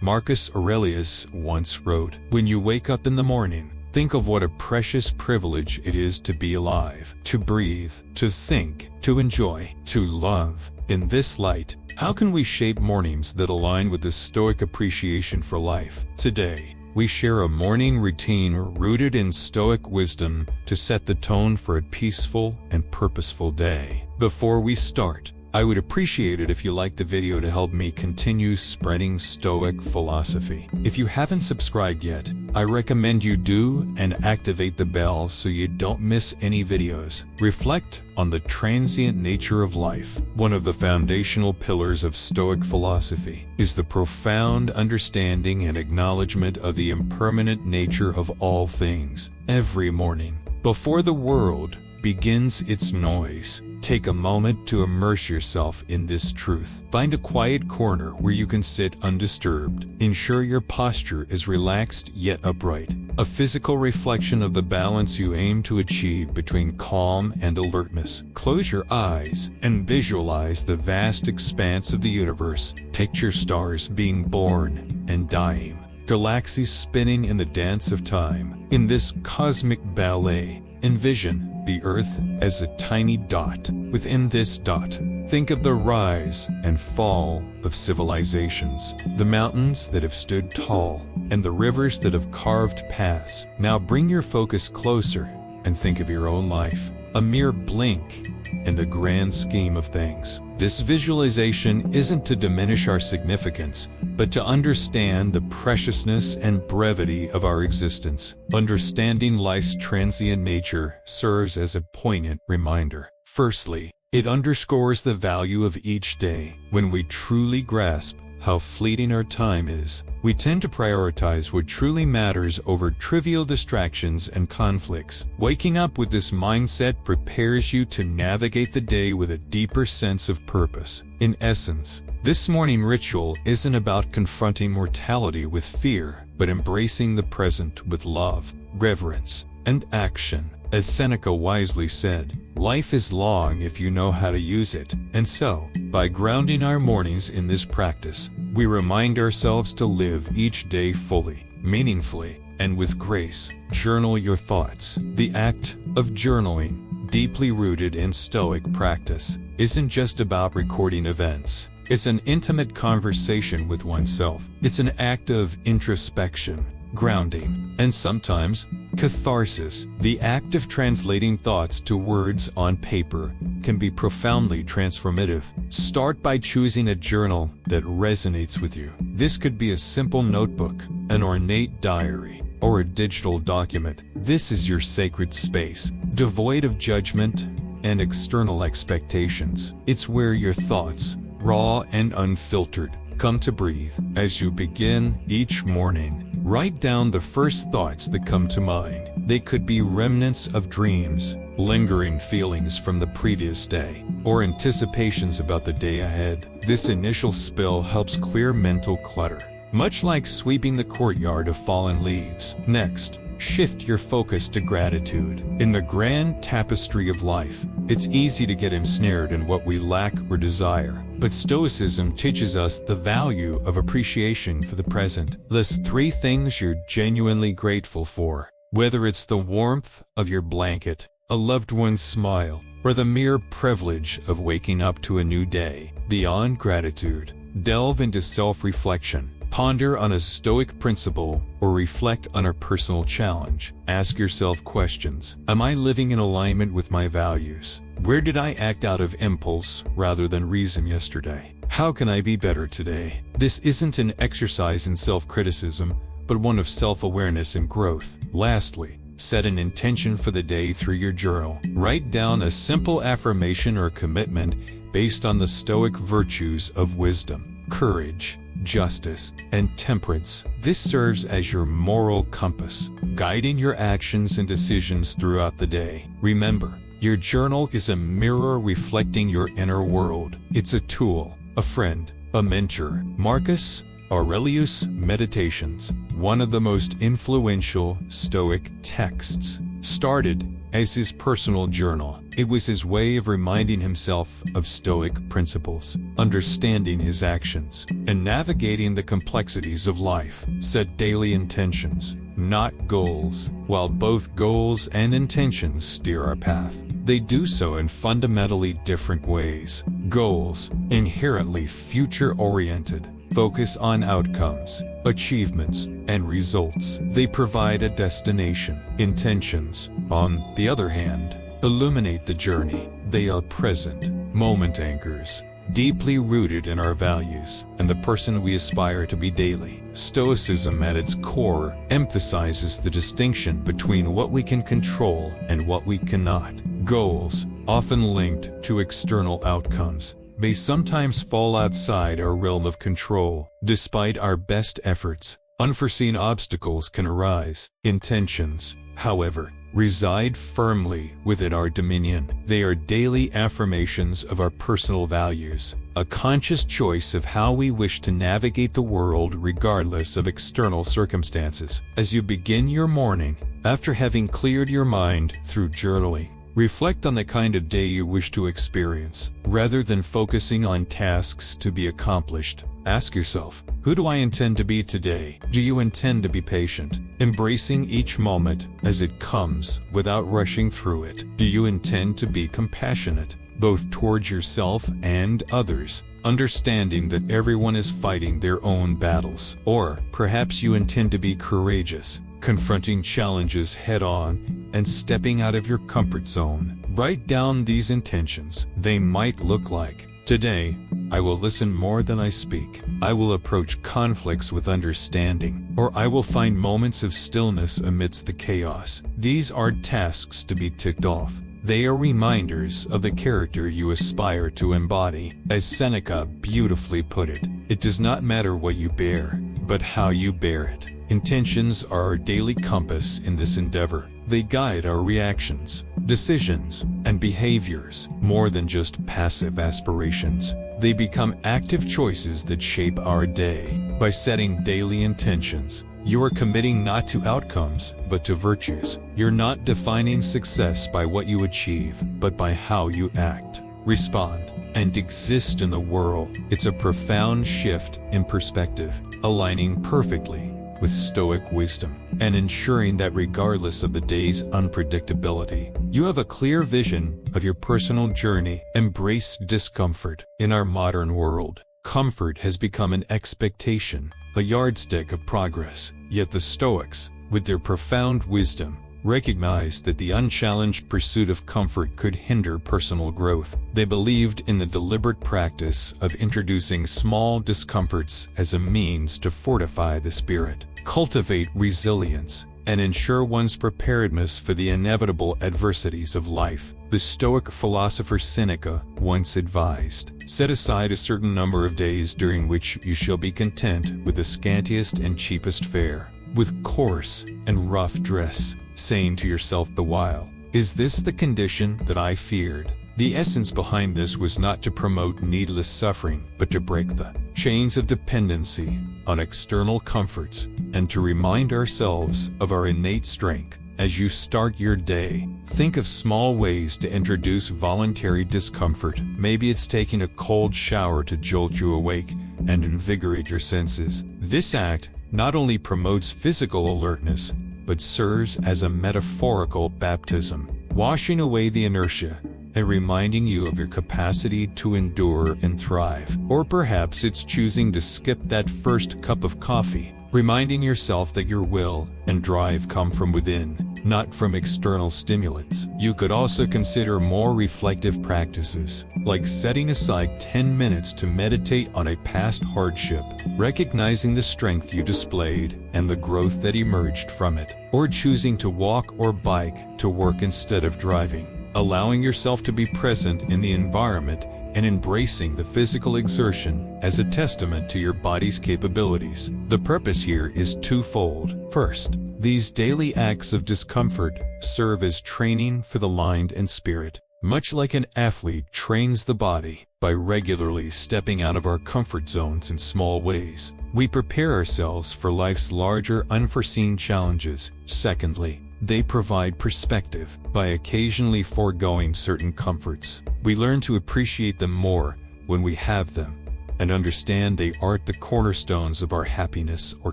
Marcus Aurelius once wrote, "When you wake up in the morning, think of what a precious privilege it is to be alive, to breathe, to think, to enjoy, to love." In this light, how can we shape mornings that align with the Stoic appreciation for life? Today, we share a morning routine rooted in Stoic wisdom to set the tone for a peaceful and purposeful day. Before we start, I would appreciate it if you liked the video to help me continue spreading Stoic philosophy. If you haven't subscribed yet, I recommend you do and activate the bell so you don't miss any videos. Reflect on the transient nature of life. One of the foundational pillars of Stoic philosophy is the profound understanding and acknowledgement of the impermanent nature of all things. Every morning, before the world begins its noise, take a moment to immerse yourself in this truth. Find a quiet corner where you can sit undisturbed. Ensure your posture is relaxed yet upright, a physical reflection of the balance you aim to achieve between calm and alertness. Close your eyes and visualize the vast expanse of the universe. Picture stars being born and dying, galaxies spinning in the dance of time. In this cosmic ballet, envision the Earth as a tiny dot. Within this dot, think of the rise and fall of civilizations, the mountains that have stood tall, and the rivers that have carved paths. Now bring your focus closer and think of your own life, a mere blink in the grand scheme of things. This visualization isn't to diminish our significance, but to understand the preciousness and brevity of our existence. Understanding life's transient nature serves as a poignant reminder. Firstly, it underscores the value of each day. When we truly grasp how fleeting our time is, we tend to prioritize what truly matters over trivial distractions and conflicts. Waking up with this mindset prepares you to navigate the day with a deeper sense of purpose. In essence, this morning ritual isn't about confronting mortality with fear, but embracing the present with love, reverence, and action. As Seneca wisely said, life is long if you know how to use it. And so, by grounding our mornings in this practice, we remind ourselves to live each day fully, meaningfully, and with grace. Journal your thoughts. The act of journaling, deeply rooted in Stoic practice, isn't just about recording events. It's an intimate conversation with oneself. It's an act of introspection, grounding, and sometimes catharsis. The act of translating thoughts to words on paper can be profoundly transformative. Start by choosing a journal that resonates with you. This could be a simple notebook, an ornate diary, or a digital document. This is your sacred space, devoid of judgment and external expectations. It's where your thoughts, raw and unfiltered, come to breathe. As you begin each morning, write down the first thoughts that come to mind. They could be remnants of dreams, lingering feelings from the previous day, or anticipations about the day ahead. This initial spill helps clear mental clutter, much like sweeping the courtyard of fallen leaves. Next, shift your focus to gratitude. In the grand tapestry of life, it's easy to get ensnared in what we lack or desire. But Stoicism teaches us the value of appreciation for the present. List 3 things you're genuinely grateful for. Whether it's the warmth of your blanket, a loved one's smile, or the mere privilege of waking up to a new day. Beyond gratitude, delve into self-reflection. Ponder on a Stoic principle or reflect on a personal challenge. Ask yourself questions. Am I living in alignment with my values? Where did I act out of impulse rather than reason yesterday? How can I be better today? This isn't an exercise in self-criticism, but one of self-awareness and growth. Lastly, set an intention for the day through your journal. Write down a simple affirmation or commitment based on the Stoic virtues of wisdom, courage, justice, and temperance. This serves as your moral compass, guiding your actions and decisions throughout the day. Remember, your journal is a mirror reflecting your inner world. It's a tool, a friend, a mentor. Marcus Aurelius' Meditations, one of the most influential Stoic texts, started as his personal journal. It was his way of reminding himself of Stoic principles, understanding his actions, and navigating the complexities of life. Set daily intentions, not goals. While both goals and intentions steer our path, they do so in fundamentally different ways. Goals, inherently future-oriented, focus on outcomes, achievements, and results. They provide a destination. Intentions, on the other hand, illuminate the journey. They are present, moment anchors, deeply rooted in our values and the person we aspire to be daily. Stoicism at its core emphasizes the distinction between what we can control and what we cannot. Goals, often linked to external outcomes, may sometimes fall outside our realm of control. Despite our best efforts, unforeseen obstacles can arise. Intentions, however, reside firmly within our dominion. They are daily affirmations of our personal values, a conscious choice of how we wish to navigate the world regardless of external circumstances. As you begin your morning, after having cleared your mind through journaling, reflect on the kind of day you wish to experience. Rather than focusing on tasks to be accomplished, ask yourself, who do I intend to be today? Do you intend to be patient, embracing each moment as it comes without rushing through it? Do you intend to be compassionate, both towards yourself and others, understanding that everyone is fighting their own battles? Or perhaps you intend to be courageous, confronting challenges head-on and stepping out of your comfort zone. Write down these intentions. They might look like, today, I will listen more than I speak. I will approach conflicts with understanding. Or I will find moments of stillness amidst the chaos. These are tasks to be ticked off. They are reminders of the character you aspire to embody. As Seneca beautifully put it, it does not matter what you bear, but how you bear it. Intentions are our daily compass in this endeavor. They guide our reactions, decisions, and behaviors. More than just passive aspirations, they become active choices that shape our day. By setting daily intentions, you are committing not to outcomes, but to virtues. You're not defining success by what you achieve, but by how you act, respond, and exist in the world. It's a profound shift in perspective, aligning perfectly with Stoic wisdom, and ensuring that regardless of the day's unpredictability, you have a clear vision of your personal journey. Embrace discomfort. In our modern world, comfort has become an expectation, a yardstick of progress. Yet the Stoics, with their profound wisdom, recognized that the unchallenged pursuit of comfort could hinder personal growth. They believed in the deliberate practice of introducing small discomforts as a means to fortify the spirit, cultivate resilience, and ensure one's preparedness for the inevitable adversities of life. The Stoic philosopher Seneca once advised, set aside a certain number of days during which you shall be content with the scantiest and cheapest fare, with coarse and rough dress, saying to yourself the while, is this the condition that I feared? The essence behind this was not to promote needless suffering, but to break the chains of dependency on external comforts and to remind ourselves of our innate strength. As you start your day, think of small ways to introduce voluntary discomfort. Maybe it's taking a cold shower to jolt you awake and invigorate your senses. This act not only promotes physical alertness, but serves as a metaphorical baptism, washing away the inertia and reminding you of your capacity to endure and thrive. Or perhaps it's choosing to skip that first cup of coffee, reminding yourself that your will and drive come from within, not from external stimulants. You could also consider more reflective practices, like setting aside 10 minutes to meditate on a past hardship, recognizing the strength you displayed and the growth that emerged from it, or choosing to walk or bike to work instead of driving, allowing yourself to be present in the environment and embracing the physical exertion as a testament to your body's capabilities. The purpose here is twofold. First, these daily acts of discomfort serve as training for the mind and spirit. Much like an athlete trains the body by regularly stepping out of our comfort zones in small ways, we prepare ourselves for life's larger unforeseen challenges. Secondly, They provide perspective by occasionally foregoing certain comforts. We learn to appreciate them more when we have them, and understand they aren't the cornerstones of our happiness or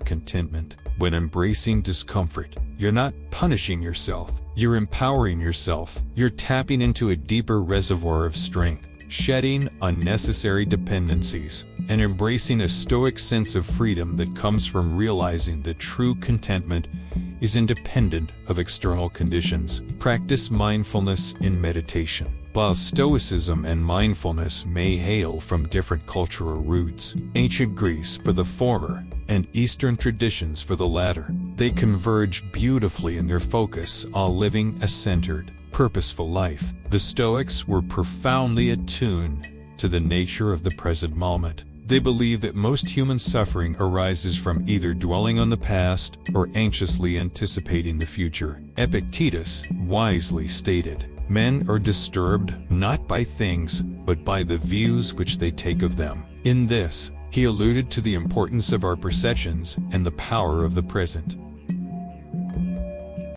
contentment. When embracing discomfort, you're not punishing yourself, you're empowering yourself. You're tapping into a deeper reservoir of strength, shedding unnecessary dependencies, and embracing a stoic sense of freedom that comes from realizing that true contentment is independent of external conditions. Practice mindfulness in meditation. While Stoicism and mindfulness may hail from different cultural roots, ancient Greece for the former and Eastern traditions for the latter, they converge beautifully in their focus on living a centered, purposeful life. The Stoics were profoundly attuned to the nature of the present moment. They believe that most human suffering arises from either dwelling on the past or anxiously anticipating the future. Epictetus wisely stated, "Men are disturbed not by things, but by the views which they take of them." In this, he alluded to the importance of our perceptions and the power of the present.